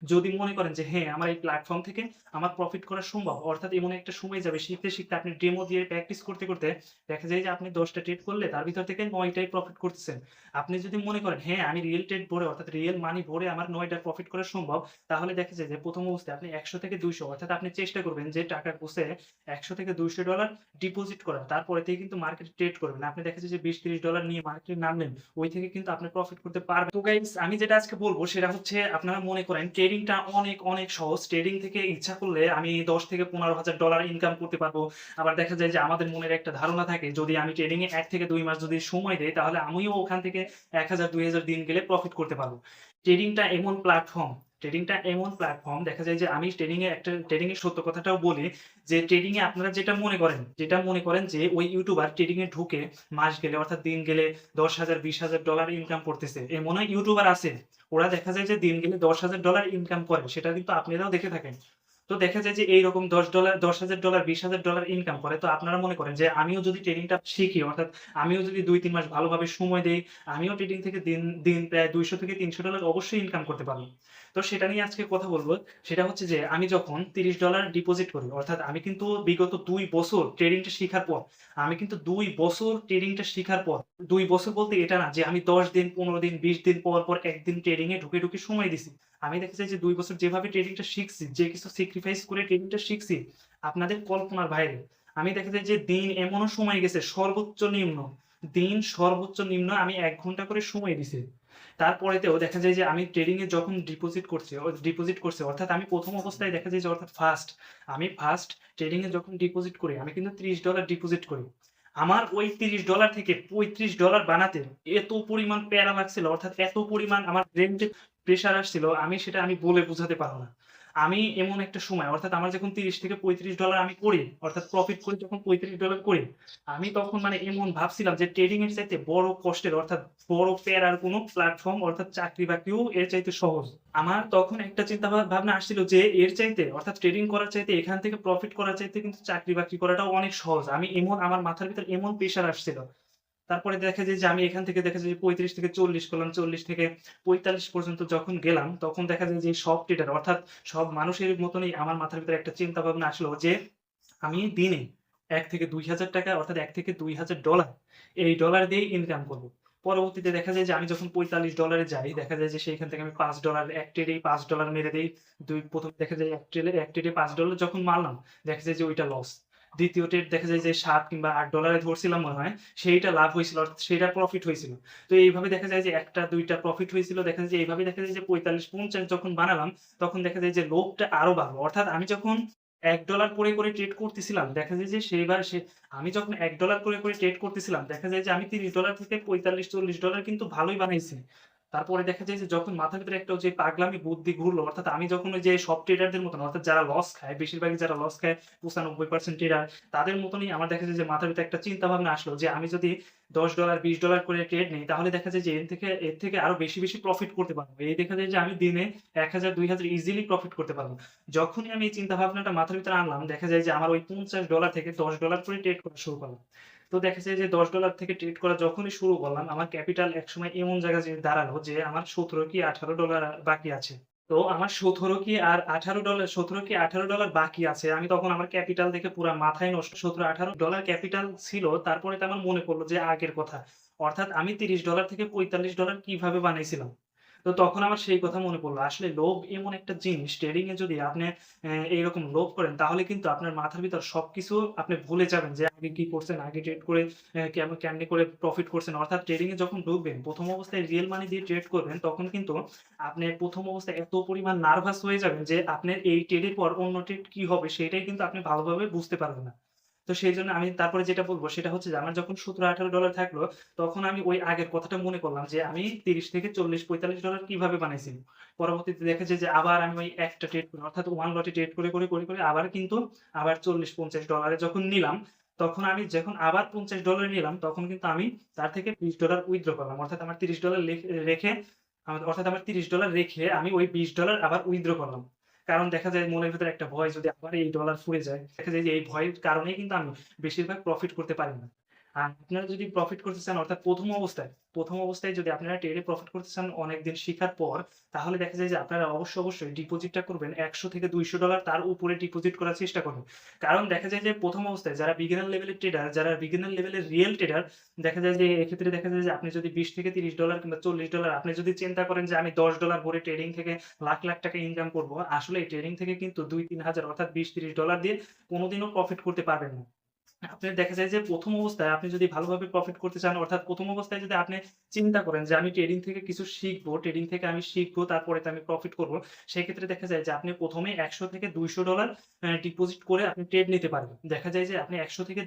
যদি মনে করেন যে হ্যাঁ, আমার এই প্ল্যাটফর্ম থেকে আমার প্রফিট করা সম্ভব। অর্থাৎ এমন একটা সময় যাবে শিখতে, শিখতে আপনি ডেমো দিয়ে প্র্যাকটিস করতে, করতে দেখা যায় যে আপনি ১০ টা ট্রেড করলে তার ভিতর থেকে ৯ টাই প্রফিট করতেছেন। আপনি যদি মনে করেন হ্যাঁ, আমি রিয়েল ট্রেড ভরে অর্থাৎ রিয়েল মানি ভরে আমার ৯ টা প্রফিট করা সম্ভব, তাহলে দেখা যায় যে ১ম অবস্থায় আপনি ১০০ থেকে ২০০ অর্থাৎ আপনি চেষ্টা করবেন যে টাকা গুছে $১০০ থেকে $২০০ ডিপোজিট করার। তারপরে থেকে কিন্তু মার্কেটে ট্রেড করবেন। আপনি দেখা যায় যে $২০-৩০ নিয়ে মার্কেটে নামলেন, ওই থেকে কিন্তু আপনি প্রফিট করতে পারবেন। তো গাইস আমি যেটা আজকে বলব সেটা হচ্ছে আপনারা মনে করেন ট্রেডিংটা অনেক, অনেক সহজ। ট্রেডিং থেকে ইচ্ছা করলে আমি $১০ থেকে $১৫,০০০ ইনকাম করতে পারবো। আবার দেখা যায় যে আমাদের মনের একটা ধারণা থাকে যদি আমি ট্রেডিং এ ১ থেকে ২ মাস যদি সময় দেই তাহলে আমিও ওখান থেকে ১,০০০-২,০০০ দিন গেলে প্রফিট করতে পারবো। ট্রেডিংটা এমন প্ল্যাটফর্ম দেখা যায় যে আমি ট্রেডিং এর সত্য কথাটাও বলি যে ট্রেডিং এ আপনারা যেটা মনে করেন যে ওই ইউটিউবার ট্রেডিং এ ঢুকে মাস গেলে অর্থাৎ দিন গেলে $১০,০০০ $২০,০০০ ইনকাম করতেছে। এমনও ইউটিউবার আছে। ওরা দেখা যায় যে দিন গেলে $১০,০০০ ইনকাম করে। সেটা কিন্তু আপনারাও দেখে থাকেন। তো দেখা যায় যে এইরকম $১০,০০০ $২০,০০০ ইনকাম করে। তো আপনারা মনে করেন যে আমিও যদি ট্রেডিংটা শিখি অর্থাৎ আমিও যদি ২-৩ মাস ভালোভাবে সময় দেই, আমিও ট্রেডিং থেকে দিন প্রায় $২০০ থেকে $৩০০ অবশ্যই ইনকাম করতে পারব। তো সেটা নিয়ে আজকে কথা বলব। সেটা হচ্ছে যে আমি যখন $৩০ ডিপোজিট করি অর্থাৎ আমি কিন্তু বিগত ২ বছর ট্রেডিংটা শিখার পর আমি কিন্তু ২ বছর ট্রেডিংটা শিখার পর ২ বছর বলতে এটা না যে আমি ১০ দিন, ১৫ দিন, ২০ দিন পর, পর একদিন ট্রেডিং এ ঢুকে, ঢুকে সময় দিছি। আমি দেখা যায় যে ২ বছর যেভাবে ট্রেডিংটা শিখছি, যে কিছু স্যাক্রিফাইস করে ট্রেডিংটা শিখছি, আপনাদের কল্পনার বাইরে। আমি দেখা যায় যে দিন এমনও সময় গেছে সর্বোচ্চ নিম্ন আমি ১ ঘন্টা করে সময় দিছি। তারপরেতেও দেখা যায় যে আমি ট্রেডিং এ যখন ডিপোজিট করছি অর্থাৎ আমি ১ম অবস্থায় দেখা যায় যে অর্থাৎ ফার্স্ট ট্রেডিং এ যখন ডিপোজিট করি আমি কিন্তু $৩০ ডিপোজিট করি। আমার ওই $৩০ থেকে $৩৫ বানাতে এত পরিমাণ প্যারা লাগছিল অর্থাৎ এত পরিমাণ আমার ব্রেইনে প্রেশার আসছিল আমি বলে বুঝাতে পারব না। আমি এমন একটা সময় অর্থাৎ আমার যখন $৩০ থেকে $৩৫ আমি করি অর্থাৎ প্রফিট করি যখন $৩৫ করি, আমি তখন মানে এমন ভাবছিলাম যে ট্রেডিং এর চাইতে বড় কষ্টের অর্থাৎ বড় প্যারার কোনো প্ল্যাটফর্ম অর্থাৎ চাকরি-বাকরিও এর চাইতে সহজ। আমার তখন একটা চিন্তা ভাবনা আসছিল যে এর চাইতে অর্থাৎ ট্রেডিং করার চাইতে এখান থেকে প্রফিট করার চাইতে কিন্তু চাকরি-বাকরি করাটাও অনেক সহজ। আমার মাথার ভিতর এমন প্রেশার আসছিল। তারপরে দেখা যায় যে আমি এখান থেকে দেখা যায় যে ৩৫ থেকে ৪০ করলাম, ৪০ থেকে ৪৫ পর্যন্ত যখন গেলাম, তখন দেখা যায় যে সব ট্রেডার অর্থাৎ সব মানুষের মতনই আমার মাথার ভিতরে একটা চিন্তা ভাবনা আসলো যে আমি দিনে ৳১ থেকে ৳২,০০০ অর্থাৎ ৳১ থেকে $২,০০০ এই ডলার দিয়েই ইনকাম করব। পরবর্তীতে দেখা যায় যে আমি যখন $৪৫ এ যাই, দেখা যায় যে সেইখান থেকে আমি $৫ এক ট্রেডেই $৫ মেরে দেই। ১ম দেখা যায় এক ট্রেডে $৫ যখন মারলাম, দেখা যায় যে ওইটা লস। ২য় ট্রেড দেখা যায় যে ৳৭ কিংবা $৮ এ ধরছিলাম মনে হয়। সেইটা লাভ হইছিল অর্থাৎ সেইটা প্রফিট হইছিল। তো এইভাবে দেখা যায় যে ১ টা ২ টা প্রফিট হইছিল। দেখা যায় যে এইভাবে দেখা যায় যে ৪৫-৫০ যখন বানালাম, তখন দেখা যায় যে লোভটা আরো বাড়লো। অর্থাৎ আমি যখন $১ করে, করে ট্রেড করতেছিলাম, দেখা যায় যে আমি যখন $১ করে, করে ট্রেড করতেছিলাম, দেখা যায় যে আমি $৩০ থেকে $৪৫-৪০ কিন্তু ভালোই বানাইছি। তারপরে দেখা যায় যে যখন মাথার ভিতরে একটা যে পাগলামি বুদ্ধি ঘুরলো, অর্থাৎ আমি যখন ওই যে সব ট্রেডারদের মতন অর্থাৎ যারা লস খায়, বেশিরভাগই যারা লস খায় ৯৫% ট্রেডার, তাদের মতনই আমার দেখা যায় যে মাথার ভিতরে একটা চিন্তা ভাবনা আসলো যে আমি যদি $১০ $২০ করে ট্রেড নেই, তাহলে দেখা যায় যে এর থেকে আরো বেশি, বেশি প্রফিট করতে পারবো। এই দেখা যায় যে আমি দিনে ১,০০০ ২,০০০ ইজিলি প্রফিট করতে পারবো। যখনই আমি এই চিন্তা ভাবনাটা মাথার ভিতরে আনলাম, দেখা যায় যে আমার ওই $৫০ থেকে $১০ করে ট্রেড করা শুরু করলাম। তো দেখা যায় যে $১০ থেকে ট্রেড করা যখনই শুরু করলাম, আমার ক্যাপিটাল একসময় এমন জায়গায় যেয়ে দাঁড়ালো যে আমার $১৭ কি $১৮ বাকি আছে। তো আমার $১৭ কি $১৮ বাকি আছে। আমি তখন আমার ক্যাপিটাল দেখে পুরা মাথায় নষ্ট। $১৭-১৮ ক্যাপিটাল ছিল। তারপরে তো আমার মনে পড়ল যে আগের কথা। অর্থাৎ আমি $৩০ থেকে $৪৫ কিভাবে বানাইছিলাম। তো তখন আমার সেই কথা মনে পড়ল। আসলে লোভ এমন একটা জিনিস ট্রেডিং এ যদি আপনি এইরকম লোভ করেন তাহলে কিন্তু আপনার মাথার ভিতর সবকিছু আপনি ভুলে যাবেন যে আগে কি করছেন, আগে ট্রেড করে কেমনে করে প্রফিট করছেন। অর্থাৎ ট্রেডিং এ যখন ঢুকবেন ১ম অবস্থায় রিয়াল মানি দিয়ে ট্রেড করবেন তখন কিন্তু আপনি ১ম অবস্থায় এত পরিমাণ নার্ভাস হয়ে যাবেন যে আপনার এই ট্রেডের পর অন্য ট্রেড কি হবে সেটাই কিন্তু আপনি ভালোভাবে বুঝতে পারবেন না। তো সেইজন্য আমি তারপরে যেটা বলব সেটা হচ্ছে যে আমার যখন $১৭-১৮ থাকলো তখন আমি ওই আগের কথাটা মনে করলাম যে আমি ৩০ থেকে ৪০-৪৫ কিভাবে বানাইছি। পরবর্তীতে দেখা যায় যে আবার আমি ওই একটা ট্রেড করি অর্থাৎ 1 লটে ট্রেড করে আবার কিন্তু আবার $৪০-৫০ এ যখন নিলাম, তখন আমি যখন আবার $৫০ নিলাম তখন কিন্তু আমি তার থেকে $২০ উইথড্র করলাম। অর্থাৎ আমার $৩০ রেখে অর্থাৎ আমার $৩০ রেখে আমি ওই $২০ আবার উইথড্র করলাম। কারণ দেখা যায় মনের ভেতরে একটা ভয় যদি আবার এই ডলার ফুরে যায়। দেখা যায় যে এই ভয়ের কারণেই কিন্তু আমি বেশিরভাগ প্রফিট করতে পারি না। আর আপনারা যদি প্রফিট করতে চান অর্থাৎ প্রথম অবস্থায় যদি আপনারা ট্রেডে প্রফিট করতে চান অনেকদিন শিখার পর, তাহলে দেখা যায় যে আপনারা অবশ্যই ডিপোজিটটা করবেন $100 থেকে $200, তার উপরে ডিপোজিট করার চেষ্টা করবেন। কারণ দেখা যায় যে প্রথম অবস্থায় যারা বিগিনার লেভেলের ট্রেডার, যারা বিগিনার লেভেলের রিয়েল ট্রেডার, দেখা যায় যে এক্ষেত্রে দেখা যায় যে আপনি যদি $20 থেকে $30 কিংবা $40, আপনি যদি চিন্তা করেন যে আমি $10 ভরে ট্রেডিং থেকে লাখ, লাখ টাকা ইনকাম করব। আসলে এই ট্রেডিং থেকে কিন্তু ২-৩ হাজার অর্থাৎ $20-30 দিয়ে কোনদিনও প্রফিট করতে পারবেন না। আপনার দেখা যায় যে ১ম অবস্থায় আপনি যদি ভালোভাবে প্রফিট করতে চান অর্থাৎ ১ম অবস্থায় যদি আপনি চিন্তা করেন যে আমি ট্রেডিং থেকে কিছু শিখবো, ট্রেডিং থেকে আমি শিখবো তারপরে তো আমি প্রফিট করব। সেক্ষেত্রে দেখা যায় যে আপনি ১ম এ $১০০ থেকে $২০০ ডিপোজিট করে আপনি ট্রেড নিতে পারবেন। দেখা যায় যে আপনি ১০০ থেকে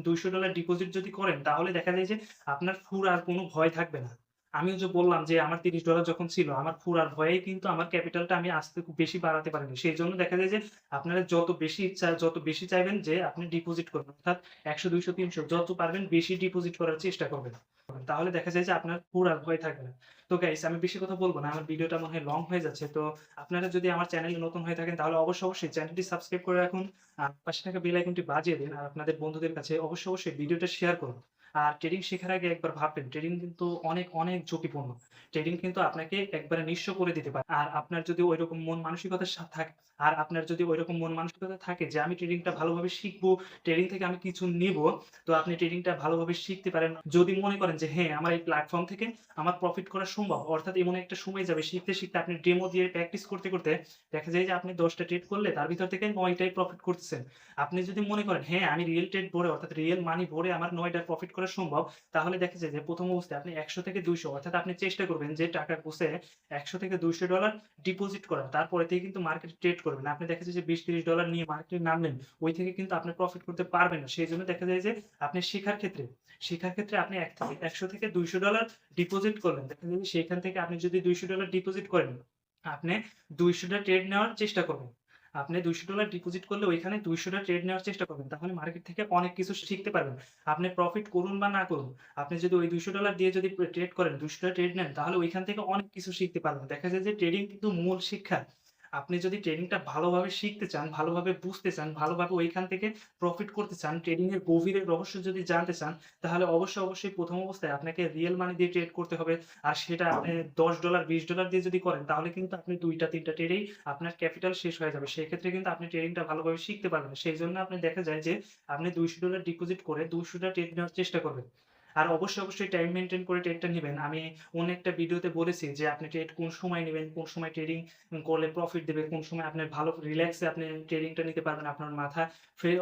$২০০ ডিপোজিট যদি করেন তাহলে দেখা যায় যে আপনার আর কোনো ভয় থাকবে না। আমিও যে বললাম যে আমার $৩০ যখন ছিল আমার আর ভয়েই কিন্তু আমার ক্যাপিটালটা আমি আস্তে খুব বেশি বাড়াতে পারিনি। সেজন্য দেখা যায় যে আপনারা যত বেশি ইচ্ছা, যত বেশি চাইবেন যে আপনি ডিপোজিট করবেন। অর্থাৎ ১০০, ২০০, ৩০০ যত পারবেন বেশি ডিপোজিট করার চেষ্টা করবেন। তাহলে দেখা যায় যে আপনার আর ভয় থাকবে না। তো গাইস আমি বেশি কথা বলব না। আমার ভিডিওটা মনে হয় লং হয়ে যাচ্ছে। তো আপনারা যদি আমার চ্যানেলে নতুন হয়ে থাকেন তাহলে অবশ্যই চ্যানেলটি সাবস্ক্রাইব করে রাখুন। আর পাশে থাকা বেল আইকনটি বাজিয়ে দিন। আর আপনাদের বন্ধুদের কাছে অবশ্যই ভিডিওটা শেয়ার করুন। আর ট্রেডিং শেখার আগে একবার ভাববেন ট্রেডিং কিন্তু অনেক ঝুঁকিপূর্ণ। ট্রেডিং কিন্তু আপনাকে একবারে নিঃস্ব করে দিতে পারে। আর আপনার যদি ঐরকম মন মানসিকতা থাকে আপনার যদি ঐরকম মন মানসিকতা থাকে যে আমি ট্রেডিংটা ভালোভাবে শিখবো, ট্রেডিং থেকে আমি কিছু নিবো, তো আপনি ট্রেডিংটা ভালোভাবে শিখতে পারেন। যদি মনে করেন যে হ্যাঁ, আমার এই প্ল্যাটফর্ম থেকে আমার প্রফিট করা সম্ভব। অর্থাৎ এমন একটা সময় যাবে শিখতে আপনি ডেমো দিয়ে প্র্যাকটিস করতে দেখা যায় যে আপনি ১০ টা ট্রেড করলে তার ভিতর থেকে ৯ টাই প্রফিট করতেছেন। আপনি যদি মনে করেন হ্যাঁ, আমি রিয়েল ট্রেড ভরে অর্থাৎ রিয়েল মানি ভরে আমার ৯ টার প্রফিট করা সম্ভব, তাহলে দেখা যায় যে ১ম অবস্থায় আপনি ১০০ থেকে ২০০ অর্থাৎ আপনি চেষ্টা করবেন যে টাকা গুছায়ে $১০০ থেকে $২০০ ডিপোজিট করার। তারপরে থেকে কিন্তু মার্কেটে ট্রেড করবেন। আপনি দেখা যায় যে $২০-৩০ নিয়ে মার্কেটে নামলেন, ওই থেকে কিন্তু আপনি প্রফিট করতে পারবেন না। সেজন্য দেখা যায় যে আপনি শেখার ক্ষেত্রে আপনি $১০০ থেকে $২০০ ডিপোজিট করলেন। দেখা যায় যে সেখান থেকে আপনি যদি $২০০ ডিপোজিট করেন, আপনি ২০০ টা ট্রেড নেওয়ার চেষ্টা করবেন। আপনি $২০০ ডিপোজিট করলে ওইখানে ২০০ টা ট্রেড নেওয়ার চেষ্টা করবেন। তাহলে মার্কেট থেকে অনেক কিছু শিখতে পারবেন। আপনি প্রফিট করুন বা না করুন, আপনি যদি ওই $২০০ দিয়ে যদি ট্রেড করেন, ২০০ টা ট্রেড নেন, তাহলে ওইখান থেকে অনেক কিছু শিখতে পারবেন। দেখা যায় যে ট্রেডিং কিন্তু মূল শিক্ষা। আপনি যদি ট্রেডিংটা ভালোভাবে শিখতে চান, ভালোভাবে বুঝতে চান, ভালোভাবে ওইখান থেকে প্রফিট করতে চান, ট্রেডিং এর গভীরের রহস্য যদি জানতে চান, তাহলে অবশ্যই ১ম অবস্থায় আপনাকে রিয়াল মানি দিয়ে ট্রেড করতে হবে। আর সেটা আপনি $১০, $২০ দিয়ে যদি করেন, তাহলে কিন্তু আপনি ২ টা ৩ টা ট্রেডেই আপনার ক্যাপিটাল শেষ হয়ে যাবে। সেক্ষেত্রে কিন্তু আপনি ট্রেডিংটা ভালোভাবে শিখতে পারবেন না। সেইজন্য আপনি দেখা যায় যে আপনি $২০০ ডিপোজিট করে ২০০ টা ট্রেড নেওয়ার চেষ্টা করবেন। আর অবশ্যই টাইম মেইনটেইন করে ট্রেডটা নিবেন। আমি অন্য একটা ভিডিওতে বলেছি যে আপনি ট্রেড কোন সময় নিবেন, কোন সময় ট্রেডিং করলে প্রফিট দেবে, কোন সময় আপনার ভালো রিল্যাক্সে আপনি ট্রেডিংটা নিতে পারবেন। আপনার মাথা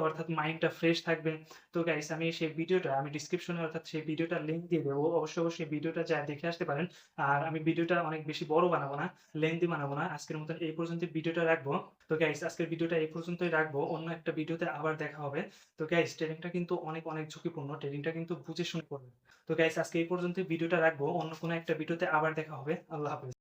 অর্থাৎ মাইন্ডটা ফ্রেশ থাকবে। তো গাইস আমি সেই ভিডিওটা আমি ডেসক্রিপশনে অর্থাৎ সেই ভিডিওটার লিংক দিয়ে দেবো। অবশ্যই ভিডিওটা যায়া দেখে আসতে পারেন। আর আমি ভিডিওটা অনেক বেশি বড় বানাবো না, লেংথি বানাবো না। আজকের মতন এই পর্যন্তই ভিডিওটা রাখবো। তো গাইস আজকের ভিডিওটা এই পর্যন্তই রাখবো। অন্য একটা ভিডিওতে আবার দেখা হবে। তো গাইস ট্রেডিংটা কিন্তু অনেক ঝুঁকিপূর্ণ। ট্রেডিংটা কিন্তু বুঝে শুনে করবেন। তো গাইস আজকে এই পর্যন্তই ভিডিওটা রাখবো। অন্য কোনো একটা ভিডিওতে আবার দেখা হবে। আল্লাহ হাফেজ।